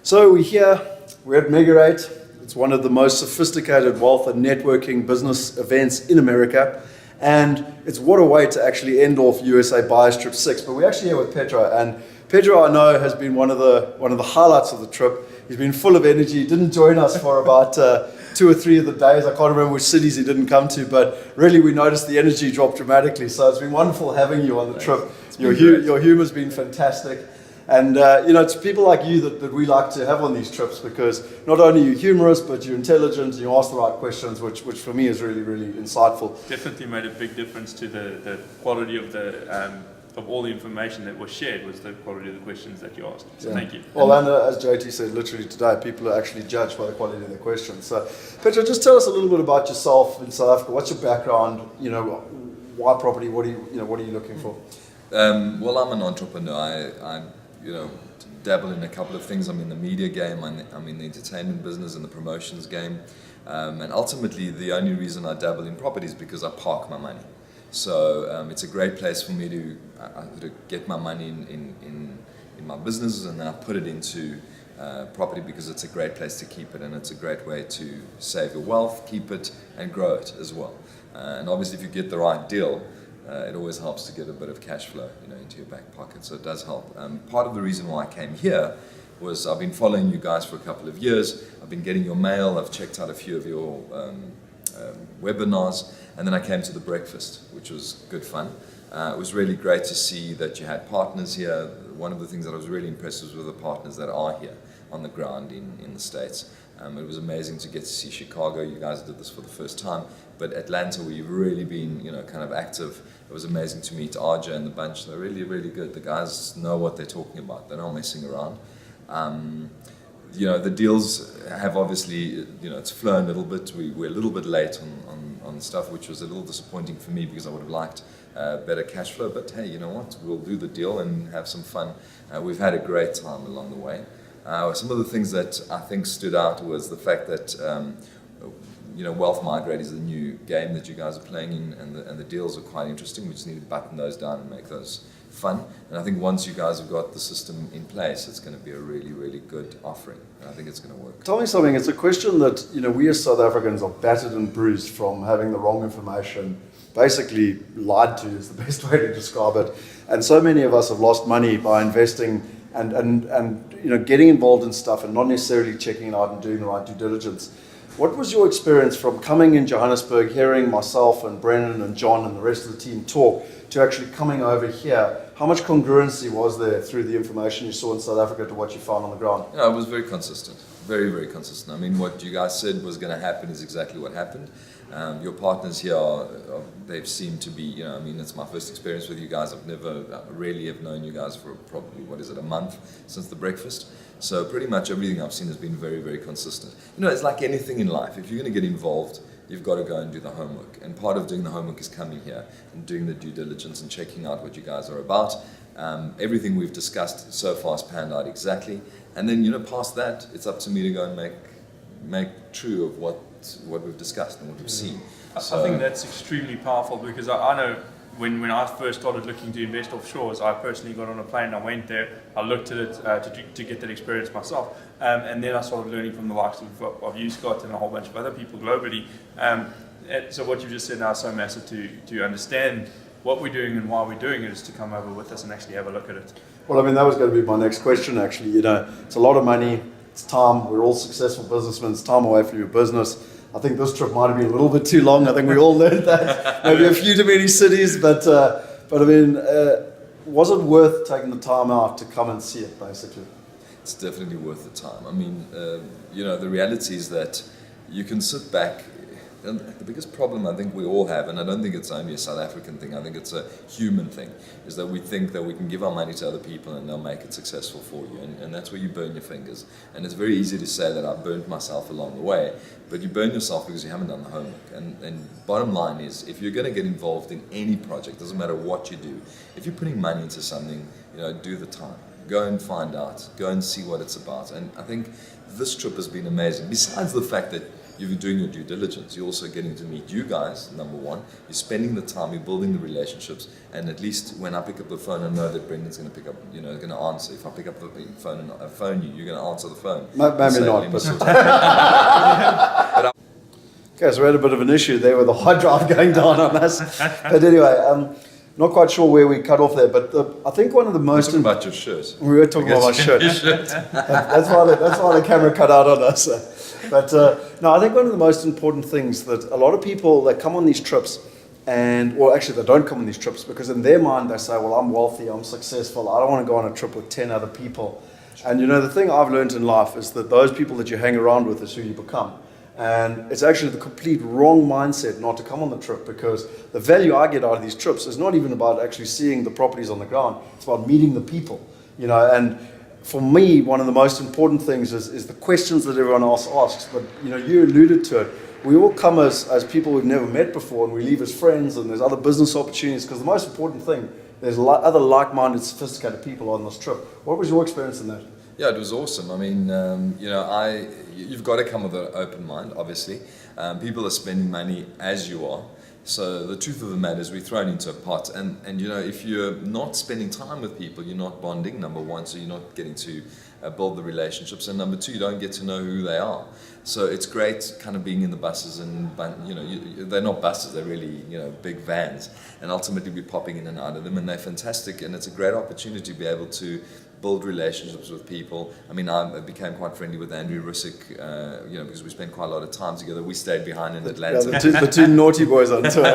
So we're at Mega8. It's one of the most sophisticated wealth and networking business events in America. And it's what a way to actually end off USA Buyers Trip 6. But we're actually here with Petro. And Petro, I know, has been one of the highlights of the trip. He's been full of energy. He didn't join us for about 2 or 3 of the days. I can't remember which cities he didn't come to, but really we noticed the energy drop dramatically. So it's been wonderful having you on the trip. Your humor's been fantastic. And it's people like you that we like to have on these trips, because not only are you humorous, but you're intelligent and you ask the right questions, which for me is really, really insightful. Definitely made a big difference to the quality of of all the information that was shared, was the quality of the questions that you asked. So Thank you. Well, and as JT said, literally today, people are actually judged by the quality of their questions. So, Petro, just tell us a little bit about yourself in South Africa. What's your background? Why property? What are you looking for? Well, I'm an entrepreneur. I dabble in a couple of things. I'm in the media game. I'm in the entertainment business and the promotions game. And ultimately, the only reason I dabble in property is because I park my money. So it's a great place for me to get my money in my businesses, and then I put it into property because it's a great place to keep it, and it's a great way to save your wealth, keep it, and grow it as well. And obviously, if you get the right deal, it always helps to get a bit of cash flow, into your back pocket. So it does help. Part of the reason why I came here was I've been following you guys for a couple of years. I've been getting your mail. I've checked out a few of your webinars, and then I came to the breakfast, which was good fun. It was really great to see that you had partners here. One of the things that I was really impressed with were the partners that are here on the ground in the States. It was amazing to get to see Chicago. You guys did this for the first time, but Atlanta, where you've really been, kind of active. It was amazing to meet RJ and the bunch. They're really, really good. The guys know what they're talking about. They're not messing around. The deals have obviously, it's flown a little bit. We're a little bit late on stuff, which was a little disappointing for me because I would have liked better cash flow. But hey, you know what? We'll do the deal and have some fun. We've had a great time along the way. Some of the things that I think stood out was the fact that Wealth Migrate is the new game that you guys are playing in, and the deals are quite interesting. We just need to button those down and make those fun. And I think once you guys have got the system in place, it's going to be a really, really good offering. And I think it's going to work. Tell me something. It's a question that we as South Africans are battered and bruised from having the wrong information, basically lied to is the best way to describe it. And so many of us have lost money by investing and getting involved in stuff and not necessarily checking it out and doing the right due diligence. What was your experience from coming in Johannesburg, hearing myself and Brennan and John and the rest of the team talk, to actually coming over here? How much congruency was there through the information you saw in South Africa to what you found on the ground? It was very consistent, very, very consistent. I mean, what you guys said was going to happen is exactly what happened. Your partners here, they've seemed to be, it's my first experience with you guys. I've never really have known you guys for probably, a month since the breakfast. So pretty much everything I've seen has been very, very consistent. It's like anything in life. If you're going to get involved, you've got to go and do the homework. And part of doing the homework is coming here and doing the due diligence and checking out what you guys are about. Everything we've discussed so far has panned out exactly. And then, past that, it's up to me to go and make true of what we've discussed and what we've seen. I think that's extremely powerful, because I know when I first started looking to invest offshore, I personally got on a plane, I went there, I looked at it to get that experience myself, and then I started learning from the likes of you, Scott, and a whole bunch of other people globally. So what you just said now is so massive to understand what we're doing and why we're doing it, is to come over with us and actually have a look at it. Well, that was going to be my next question, actually. It's a lot of money, it's time, we're all successful businessmen, it's time away from your business. I think this trip might have been a little bit too long. I think we all learned that. Maybe a few too many cities, but was it worth taking the time out to come and see it, basically? It's definitely worth the time. The reality is that you can sit back. And the biggest problem I think we all have, and I don't think it's only a South African thing, I think it's a human thing, is that we think that we can give our money to other people and they'll make it successful for you. And that's where you burn your fingers. And it's very easy to say that I burnt myself along the way, but you burn yourself because you haven't done the homework. And bottom line is, if you're going to get involved in any project, doesn't matter what you do, if you're putting money into something, do the time. Go and find out. Go and see what it's about. And I think this trip has been amazing. Besides the fact that you're doing your due diligence. You're also getting to meet you guys, number one. You're spending the time, you're building the relationships, and at least when I pick up the phone, I know that Brendan's going to pick up, going to answer. If I pick up the phone and I phone you, you're going to answer the phone. Maybe not, but... Okay, so we had a bit of an issue there with the hard drive going down on us. But anyway, not quite sure where we cut off there, but I think one of the most... Talking about your shirt. We were talking about my shirt. That's why the camera cut out on us. But no, I think one of the most important things that a lot of people that come on these trips, actually they don't come on these trips, because in their mind they say, well, I'm wealthy, I'm successful, I don't want to go on a trip with 10 other people. And the thing I've learned in life is that those people that you hang around with is who you become. And it's actually the complete wrong mindset not to come on the trip, because the value I get out of these trips is not even about actually seeing the properties on the ground. It's about meeting the people, and for me, one of the most important things is the questions that everyone else asks. But, you alluded to it. We all come as people we've never met before, and we leave as friends, and there's other business opportunities, because the most important thing, there's other like-minded, sophisticated people on this trip. What was your experience in that? Yeah, it was awesome. I mean, you've got to come with an open mind, obviously. People are spending money as you are. So the truth of the matter is we're thrown into a pot. And if you're not spending time with people, you're not bonding, number one, so you're not getting to build the relationships. And number two, you don't get to know who they are. So it's great kind of being in the buses, and they're not buses, they're really big vans. And ultimately we're popping in and out of them, and they're fantastic. And it's a great opportunity to be able to build relationships with people. I mean, I became quite friendly with Andrew Rusick, because we spent quite a lot of time together. We stayed behind in Atlanta. Yeah, the two naughty boys on tour.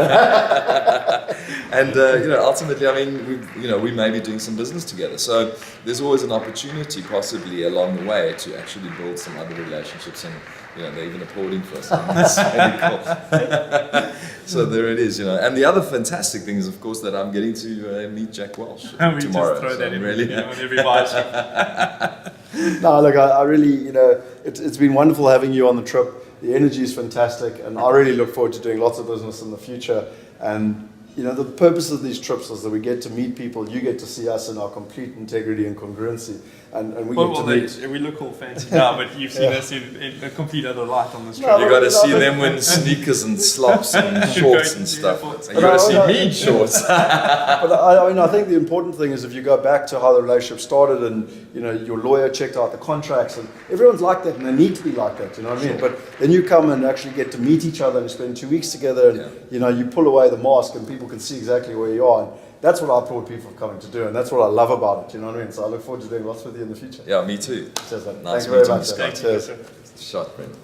And ultimately, I mean, we may be doing some business together. So there's always an opportunity, possibly along the way, to actually build some other relationships. And they're even applauding for us. That's really cool. So there it is, And the other fantastic thing is, of course, that I'm getting to meet Jack Welch tomorrow. Just throw that in, really. on every bicycle. No, look, I really, it's been wonderful having you on the trip. The energy is fantastic, and I really look forward to doing lots of business in the future. And the purpose of these trips is that we get to meet people. You get to see us in our complete integrity and congruency, and we get to meet. We look all fancy now, but you've seen us in a complete other light on this trip. No, You got to see them in sneakers and slops and shorts and stuff. And you got to see me in shorts. But I think the important thing is, if you go back to how the relationship started, and your lawyer checked out the contracts, and everyone's like that, and they need to be like that. You know what I mean? But then you come and actually get to meet each other and spend 2 weeks together, and you pull away the mask, and people can see exactly where you are. And that's what I applaud people for coming to do, and that's what I love about it. You know what I mean? So I look forward to doing lots with you in the future. Yeah, me too. Cheers, man. Nice Thank you very meeting much. you, Scott. Cheers. Shot, Brendan.